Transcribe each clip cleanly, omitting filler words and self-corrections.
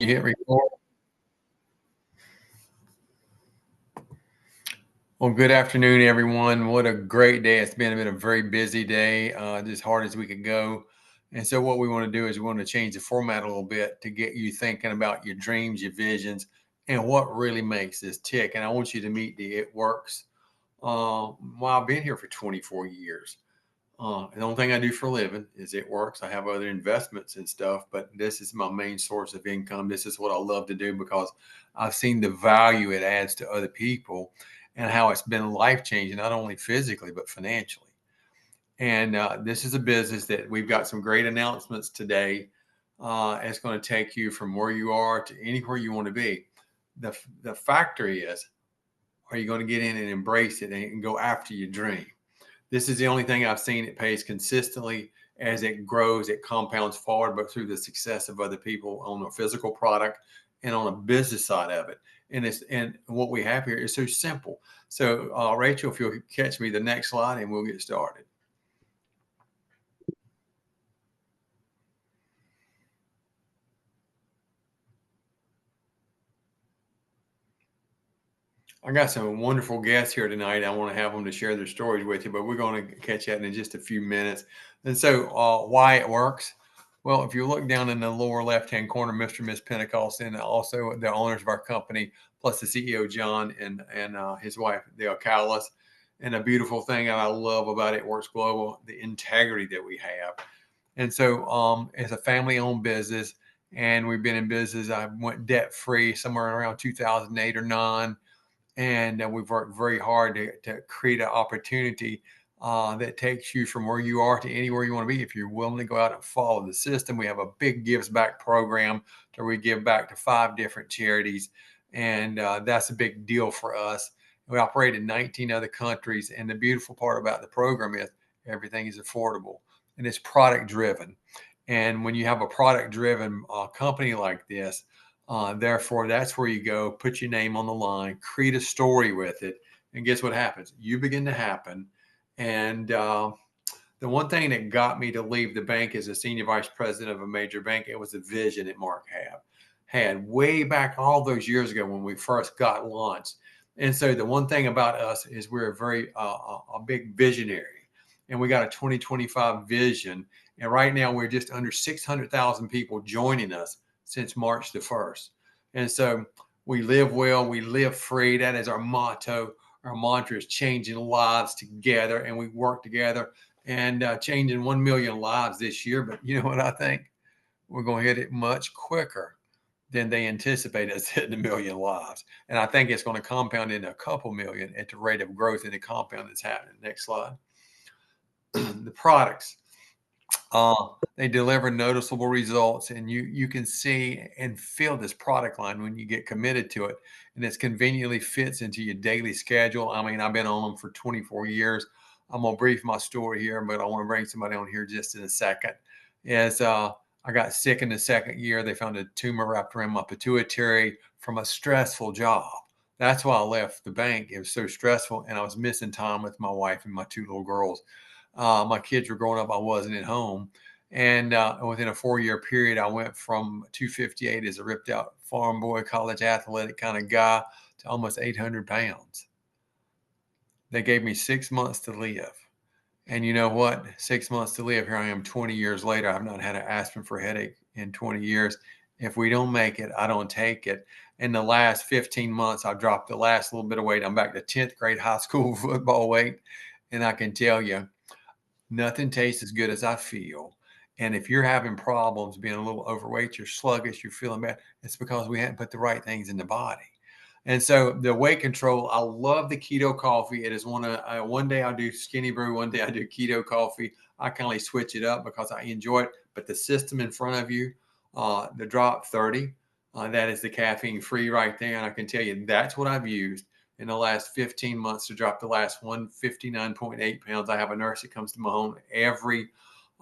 You hit record. Well, good afternoon, everyone. What a great day. It's been a very busy day, as hard as we could go. And so, what we want to do is we want to change the format a little bit to get you thinking about your dreams, your visions, and what really makes this tick. And I want you to meet the It Works. Well, I've been here for 24 years. The only thing I do for a living is It Works. I have other investments and stuff, but this is my main source of income. This is what I love to do because I've seen the value it adds to other people and how it's been life changing, not only physically, but financially. And this is a business that we've got some great announcements today. It's going to take you from where you are to anywhere you want to be. The factor is, are you going to get in and embrace it and go after your dream? This is the only thing I've seen. It pays consistently as it grows, it compounds forward, but through the success of other people on a physical product and on a business side of it. And what we have here is so simple. So Rachel, if you'll catch me the next slide and we'll get started. I got some wonderful guests here tonight. I want to have them to share their stories with you, but we're going to catch that in just a few minutes. And so, why it works? Well, if you look down in the lower left-hand corner, Mr. and Miss Pentecost, and also the owners of our company, plus the CEO John and his wife, Dale Callis. And a beautiful thing that I love about It Works Global, the integrity that we have. And so, it's a family-owned business, and we've been in business. I went debt-free somewhere around 2008 or 9. And we've worked very hard to create an opportunity that takes you from where you are to anywhere you want to be. If you're willing to go out and follow the system, we have a big gives back program where we give back to 5 different charities. And that's a big deal for us. We operate in 19 other countries. And the beautiful part about the program is everything is affordable and it's product driven. And when you have a product driven company like this, therefore, that's where you go, put your name on the line, create a story with it. And guess what happens? You begin to happen. And the one thing that got me to leave the bank as a senior vice president of a major bank, it was a vision that Mark had way back all those years ago when we first got launched. And so the one thing about us is we're a big visionary, and we got a 2025 vision. And right now we're just under 600,000 people joining us since March the 1st. And so we live well, we live free. That is our motto. Our mantra is changing lives together, and we work together and changing 1 million lives this year. But you know what I think? We're going to hit it much quicker than they anticipate us hitting 1 million lives. And I think it's going to compound into a couple million at the rate of growth in the compound that's happening. Next slide. The products. They deliver noticeable results, and you can see and feel this product line when you get committed to it, and it's conveniently fits into your daily schedule. I mean, I've been on them for 24 years. I'm gonna brief my story here, but I want to bring somebody on here just in a second. As I got sick in the second year, they found a tumor wrapped around my pituitary from a stressful job. That's why I left the bank. It was so stressful, and I was missing time with my wife and my 2 little girls. My kids were growing up. I wasn't at home. And within a 4-year period, I went from 258 as a ripped out farm boy, college athletic kind of guy to almost 800 pounds. They gave me 6 months to live. And you know what? 6 months to live. Here I am 20 years later. I've not had an aspirin for a headache in 20 years. If we don't make it, I don't take it. In the last 15 months, I've dropped the last little bit of weight. I'm back to 10th grade high school football weight. And I can tell you, nothing tastes as good as I feel. And if you're having problems being a little overweight, you're sluggish, you're feeling bad, it's because we haven't put the right things in the body. And so the weight control, I love the keto coffee. It is one day I do skinny brew, one day I do keto coffee. I kind of switch it up because I enjoy it. But the system in front of you, the Drop 30, that is the caffeine free right there. And I can tell you that's what I've used in the last 15 months to drop the last 159.8 pounds. I have a nurse that comes to my home every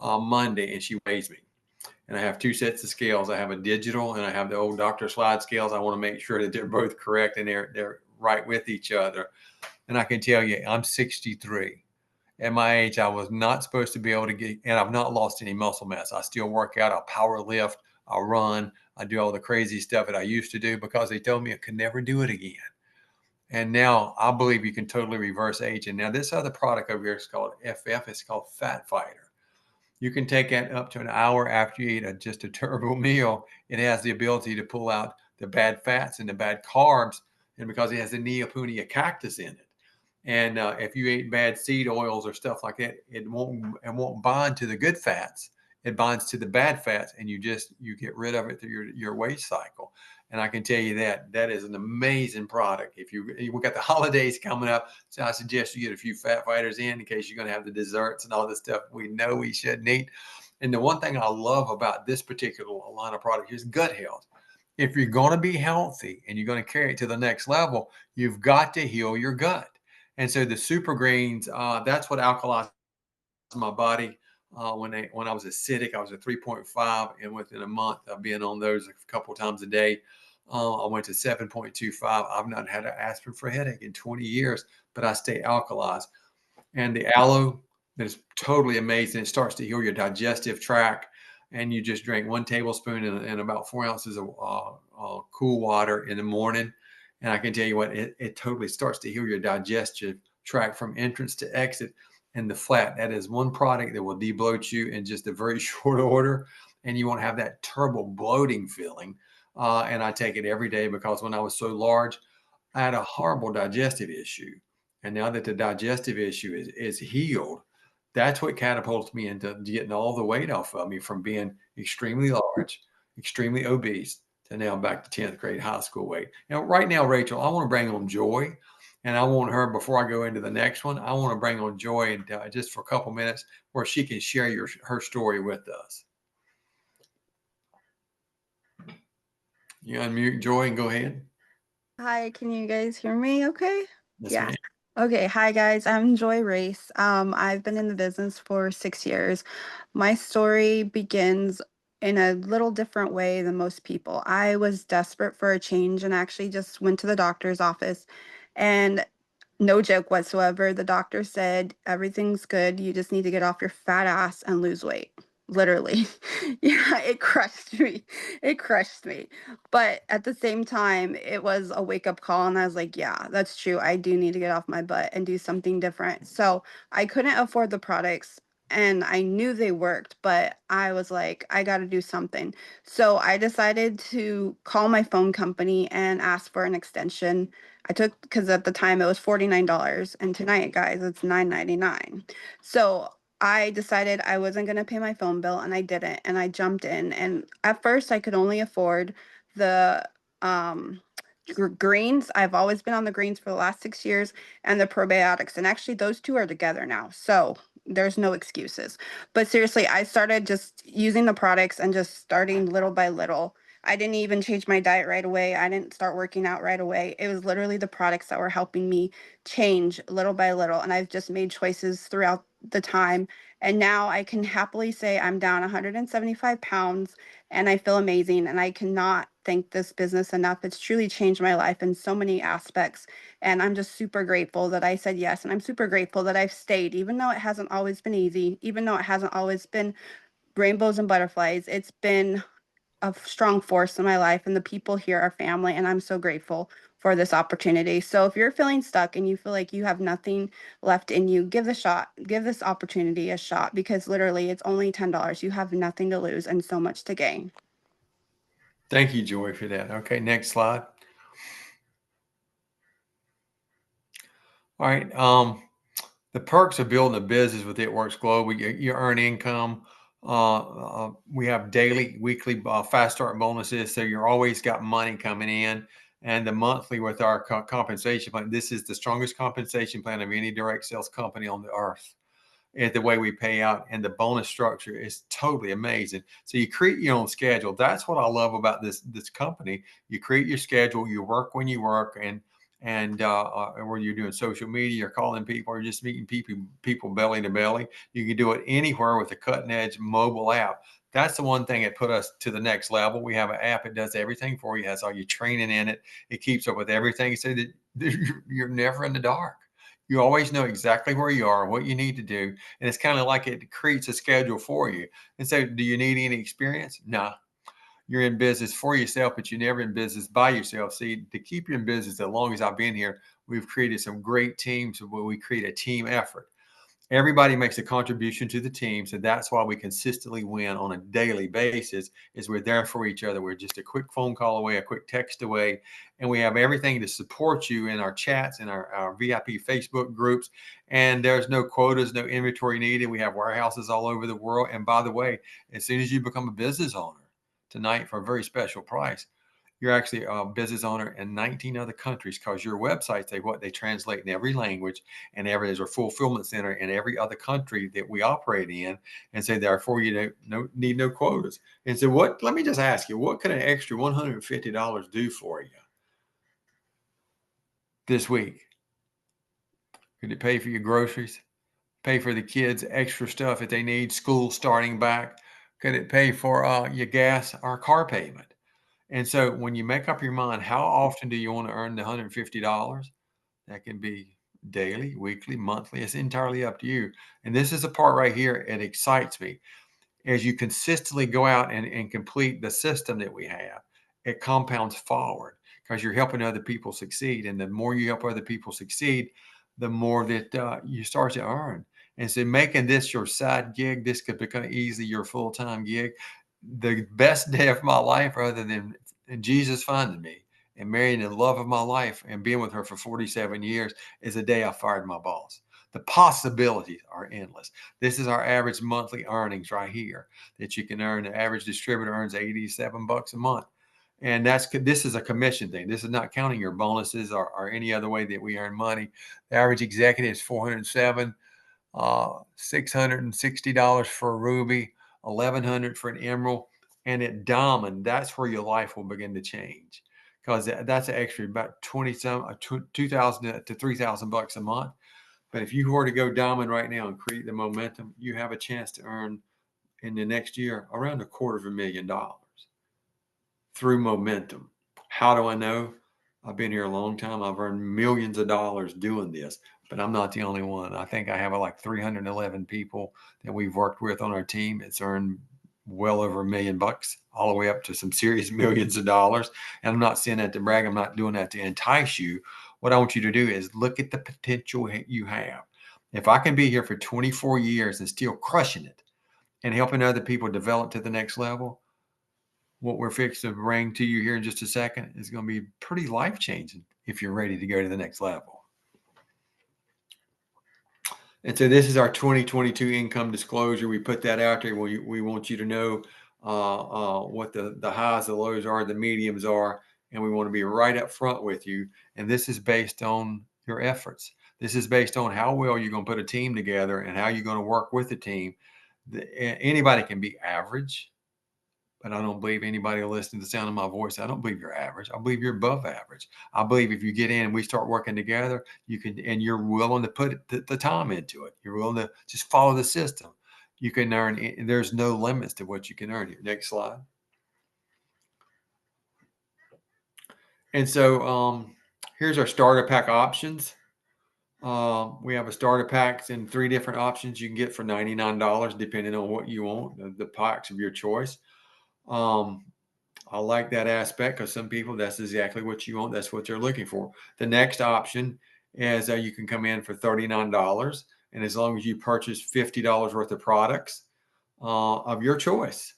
Monday, and she weighs me. And I have 2 sets of scales. I have a digital and I have the old Dr. Slide scales. I want to make sure that they're both correct and they're right with each other. And I can tell you, I'm 63. At my age, I was not supposed to be able to get, and I've not lost any muscle mass. I still work out. I power lift. I run. I do all the crazy stuff that I used to do because they told me I could never do it again. And now I believe you can totally reverse aging. Now, this other product over here is called FF. It's called Fat Fighter. You can take that up to an hour after you eat just a turbo meal. It has the ability to pull out the bad fats and the bad carbs, and because it has the Neopunia cactus in it. And if you eat bad seed oils or stuff like that, it won't bind to the good fats. It binds to the bad fats, and you get rid of it through your waste cycle. And I can tell you that is an amazing product. If we got the holidays coming up, so I suggest you get a few Fat Fighters in case you're going to have the desserts and all this stuff we know we shouldn't eat. And the one thing I love about this particular line of product is gut health. If you're going to be healthy and you're going to carry it to the next level, you've got to heal your gut. And so the super greens, that's what alkalized my body. When I was acidic, I was at 3.5, and within a month of being on those a couple of times a day, I went to 7.25. I've not had an aspirin for a headache in 20 years, but I stay alkalized. And the aloe is totally amazing. It starts to heal your digestive tract, and you just drink 1 tablespoon and about 4 ounces of cool water in the morning. And I can tell you what, it totally starts to heal your digestive tract from entrance to exit. And the flat, that is one product that will debloat you in just a very short order, and you won't have that terrible bloating feeling. And I take it every day because when I was so large, I had a horrible digestive issue. And now that the digestive issue is healed, that's what catapults me into getting all the weight off of me from being extremely large, extremely obese, to now back to 10th grade high school weight. Now, right now, Rachel, I want to bring on Joy. And I want her, before I go into the next one, I want to bring on Joy and just for a couple minutes where she can share her story with us. You unmute Joy and go ahead. Hi, can you guys hear me okay? Yes, Yeah. ma'am. Okay, hi guys, I'm Joy Race. I've been in the business for 6 years. My story begins in a little different way than most people. I was desperate for a change and actually just went to the doctor's office, and no joke whatsoever, the doctor said, everything's good. You just need to get off your fat ass and lose weight. Literally. Yeah, it crushed me. It crushed me. But at the same time, it was a wake up call. And I was like, yeah, that's true. I do need to get off my butt and do something different. So I couldn't afford the products. And I knew they worked, but I was like, I got to do something. So I decided to call my phone company and ask for an extension. I took, because at the time it was $49, and tonight, guys, it's $9.99. So I decided I wasn't going to pay my phone bill, and I didn't. And I jumped in. And at first, I could only afford the um, greens. I've always been on the greens for the last 6 years, and the probiotics. And actually, those two are together now. So there's no excuses. But seriously, I started just using the products and just starting little by little. I didn't even change my diet right away. I didn't start working out right away. It was literally the products that were helping me change little by little. And I've just made choices throughout the time. And now I can happily say I'm down 175 pounds and I feel amazing. And I cannot thank this business enough. It's truly changed my life in so many aspects. And I'm just super grateful that I said yes. And I'm super grateful that I've stayed, even though it hasn't always been easy, even though it hasn't always been rainbows and butterflies. It's been a strong force in my life, and the people here are family, and I'm so grateful for this opportunity. So if you're feeling stuck and you feel like you have nothing left in you, give this opportunity a shot, because literally it's only $10. You have nothing to lose and so much to gain. Thank you, Joy, for that. Okay, next slide. All right. The perks of building a business with It Works Global, you earn income. We have daily, weekly fast start bonuses, so you're always got money coming in. And the monthly with our compensation plan, this is the strongest compensation plan of any direct sales company on the earth. And the way we pay out and the bonus structure is totally amazing. So you create your own schedule. That's what I love about this company. You create your schedule, you work when you work, and whether you're doing social media or calling people or just meeting people belly to belly, you can do it anywhere with a cutting edge mobile app. That's the one thing that put us to the next level. We have an app that does everything for you, has all your training in it. It keeps up with everything so that you're never in the dark. You always know exactly where you are, what you need to do. And it's kind of like it creates a schedule for you. And so, do you need any experience? No. you're in business for yourself, but you're never in business by yourself. See, to keep you in business as long as I've been here, we've created some great teams where we create a team effort. Everybody makes a contribution to the team. So that's why we consistently win on a daily basis, is we're there for each other. We're just a quick phone call away, a quick text away, and we have everything to support you in our chats and our VIP Facebook groups. And there's no quotas, no inventory needed. We have warehouses all over the world. And by the way, as soon as you become a business owner tonight for a very special price, you're actually a business owner in 19 other countries, because your websites, they translate in every language, and there's a fulfillment center in every other country that we operate in. And so therefore you don't need no quotas. And so let me just ask you, what could an extra $150 do for you this week? Could it pay for your groceries? Pay for the kids extra stuff that they need, school starting back? Could it pay for your gas or car payment? And so when you make up your mind, how often do you want to earn the $150? That can be daily, weekly, monthly. It's entirely up to you. And this is the part right here. It excites me. As you consistently go out and complete the system that we have, it compounds forward, because you're helping other people succeed. And the more you help other people succeed, the more that you start to earn. And so making this your side gig, this could become easily your full-time gig. The best day of my life, other than Jesus finding me and marrying the love of my life and being with her for 47 years, is the day I fired my boss. The possibilities are endless. This is our average monthly earnings right here that you can earn. The average distributor earns $87 a month. And this is a commission thing. This is not counting your bonuses or any other way that we earn money. The average executive is $407, $660 for a ruby, $1,100 for an emerald, and at diamond, that's where your life will begin to change, because that's actually about 2,000 to 3,000 bucks a month. But if you were to go diamond right now and create the momentum, you have a chance to earn in the next year around $250,000 through momentum. How do I know? I've been here a long time. I've earned millions of dollars doing this, but I'm not the only one. I think I have like 311 people that we've worked with on our team. It's earned well over $1 million, all the way up to some serious millions of dollars. And I'm not saying that to brag. I'm not doing that to entice you. What I want you to do is look at the potential you have. If I can be here for 24 years and still crushing it and helping other people develop to the next level, what we're fixing to bring to you here in just a second is going to be pretty life-changing if you're ready to go to the next level. And so this is our 2022 income disclosure. We put that out there. We want you to know what the highs, the lows are, the mediums are, and we want to be right up front with you. And this is based on your efforts. This is based on how well you're going to put a team together and how you're going to work with the team. Anybody can be average, but I don't believe anybody listening to the sound of my voice. I don't believe you're average. I believe you're above average. I believe if you get in and we start working together, you can, and you're willing to put the time into it. You're willing to just follow the system. You can earn. There's no limits to what you can earn here. Next slide. And so here's our starter pack options. We have a starter packs in 3 different options you can get for $99, depending on what you want, the packs of your choice. I like that aspect, because some people, that's exactly what you want. That's what they're looking for. The next option is you can come in for $39. And as long as you purchase $50 worth of products of your choice,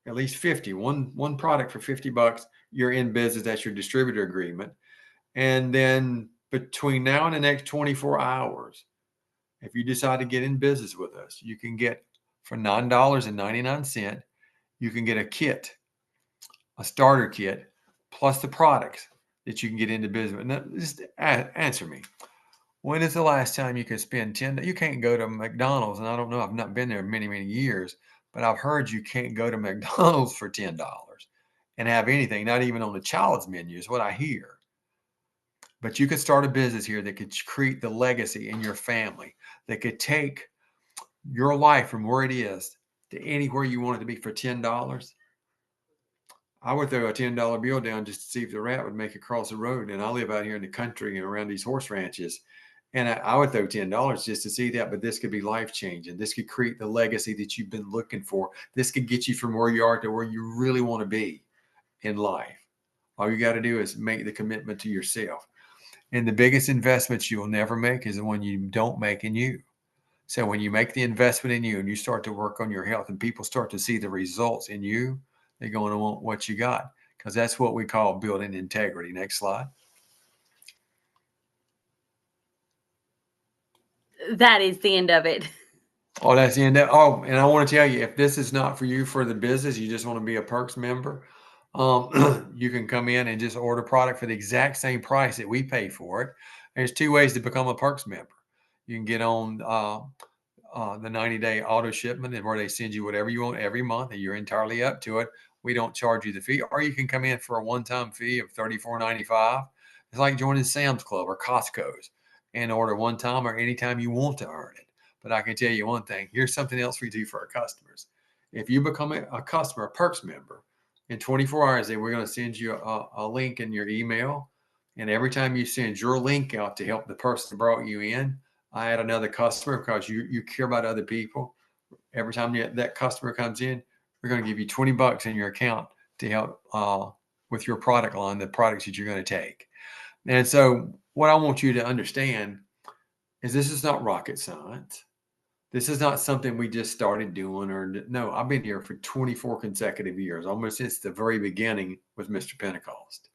at least 50, one product for $50, you're in business. That's your distributor agreement. And then between now and the next 24 hours, if you decide to get in business with us, you can get for $9.99, you can get a kit, a starter kit, plus the products that you can get into business. Now, just answer me. When is the last time you could spend $10? You can't go to McDonald's, and I don't know, I've not been there many, many years, but I've heard you can't go to McDonald's for $10 and have anything, not even on the child's menu, is what I hear. But you could start a business here that could create the legacy in your family, that could take your life from where it is to anywhere you want it to be for $10. I would throw a $10 bill down just to see if the rat would make it across the road. And I live out here in the country and around these horse ranches. And I would throw $10 just to see that. But this could be life-changing. This could create the legacy that you've been looking for. This could get you from where you are to where you really want to be. in life. All you got to do is make the commitment to yourself. And the biggest investments you'll never make is the one you don't make in you. So when you make the investment in you and you start to work on your health and people start to see the results in you, they're going to want what you got, because that's what we call building integrity. Next slide. That is the end of it. Oh, that's the end of, oh, and I want to tell you, if this is not for you for the business, you just want to be a Perks member, you can come in and just order product for the exact same price that we pay for it. There's two ways to become a Perks member. You can get on the 90-day auto shipment, and where they send you whatever you want every month, and you're entirely up to it. We don't charge you the fee, or you can come in for a one-time fee of $34.95. It's like joining Sam's Club or Costco's and order one time or anytime you want to earn it. But I can tell you one thing, here's something else we do for our customers. If you become a customer, a Perks member, in 24 hours, we're going to send you a link in your email. And every time you send your link out to help the person that brought you in, I add another customer, because you care about other people. Every time that customer comes in, we're going to give you $20 in your account to help with your product line, the products that you're going to take. And so what I want you to understand is this is not rocket science. This is not something we just started doing, or no, I've been here for 24 consecutive years, almost since the very beginning with Mr. Pentecost.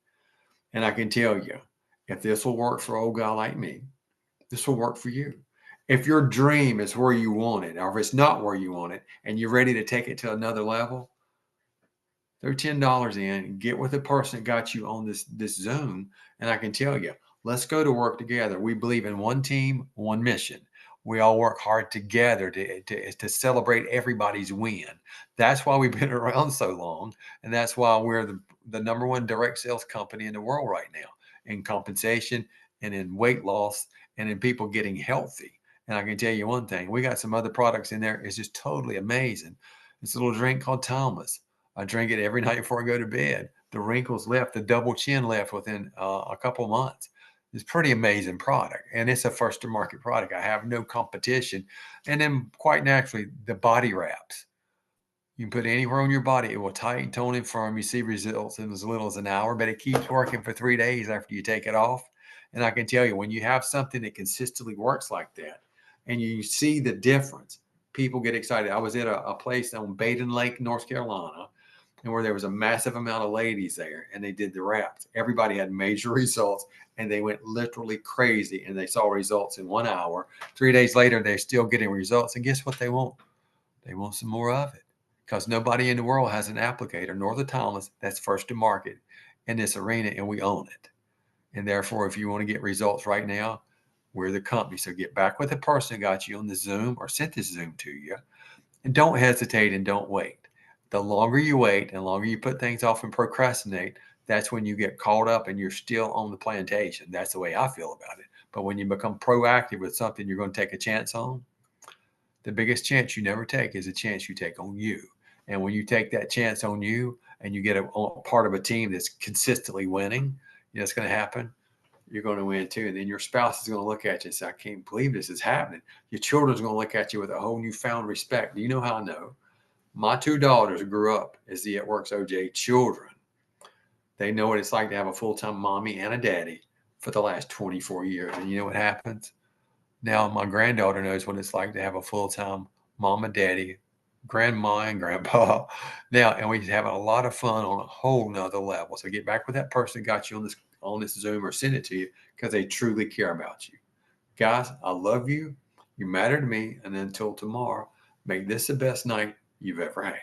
And I can tell you, if this will work for an old guy like me, this will work for you. If your dream is where you want it, or if it's not where you want it, and you're ready to take it to another level, throw $10 in, get with the person that got you on this Zoom, and I can tell you, let's go to work together. We believe in one team, one mission. We all work hard together to celebrate everybody's win. That's why we've been around so long, and that's why we're the number one direct sales company in the world right now, in compensation and in weight loss and in people getting healthy. And I can tell you one thing, we got some other products in there. It's just totally amazing. It's a little drink called Thomas. I drink it every night before I go to bed. The wrinkles left, the double chin left within a couple months. It's a pretty amazing product, and it's a first to market product. I have no competition. And then quite naturally, the body wraps. You can put it anywhere on your body. It will tighten, tone, and firm. You see results in as little as an hour, but it keeps working for 3 days after you take it off. And I can tell you, when you have something that consistently works like that, and you see the difference, people get excited. I was at a place on Baden Lake, North Carolina, and where there was a massive amount of ladies there, and they did the wraps. Everybody had major results, and they went literally crazy, and they saw results in 1 hour. 3 days later, they're still getting results. And guess what they want? They want some more of it, because nobody in the world has an applicator, nor the Thomas, that's first to market in this arena, and we own it. And therefore, if you want to get results right now, we're the company. So get back with the person that got you on the Zoom or sent this Zoom to you, and don't hesitate and don't wait. The longer you wait and the longer you put things off and procrastinate, that's when you get caught up and you're still on the plantation. That's the way I feel about it. But when you become proactive with something you're going to take a chance on, the biggest chance you never take is a chance you take on you. And when you take that chance on you and you get a part of a team that's consistently winning, you know what's going to happen? You're going to win too. And then your spouse is going to look at you and say, I can't believe this is happening. Your children's going to look at you with a whole newfound respect. Do you know how I know? My two daughters grew up as the It Works OJ children. They know what it's like to have a full-time mommy and a daddy for the last 24 years. And you know what happens? Now my granddaughter knows what it's like to have a full-time mom and daddy, grandma and grandpa. Now, and we're having a lot of fun on a whole nother level. So get back with that person that got you on this Zoom, or send it to you, because they truly care about you. Guys, I love you. You matter to me. And until tomorrow, make this the best night you've ever had.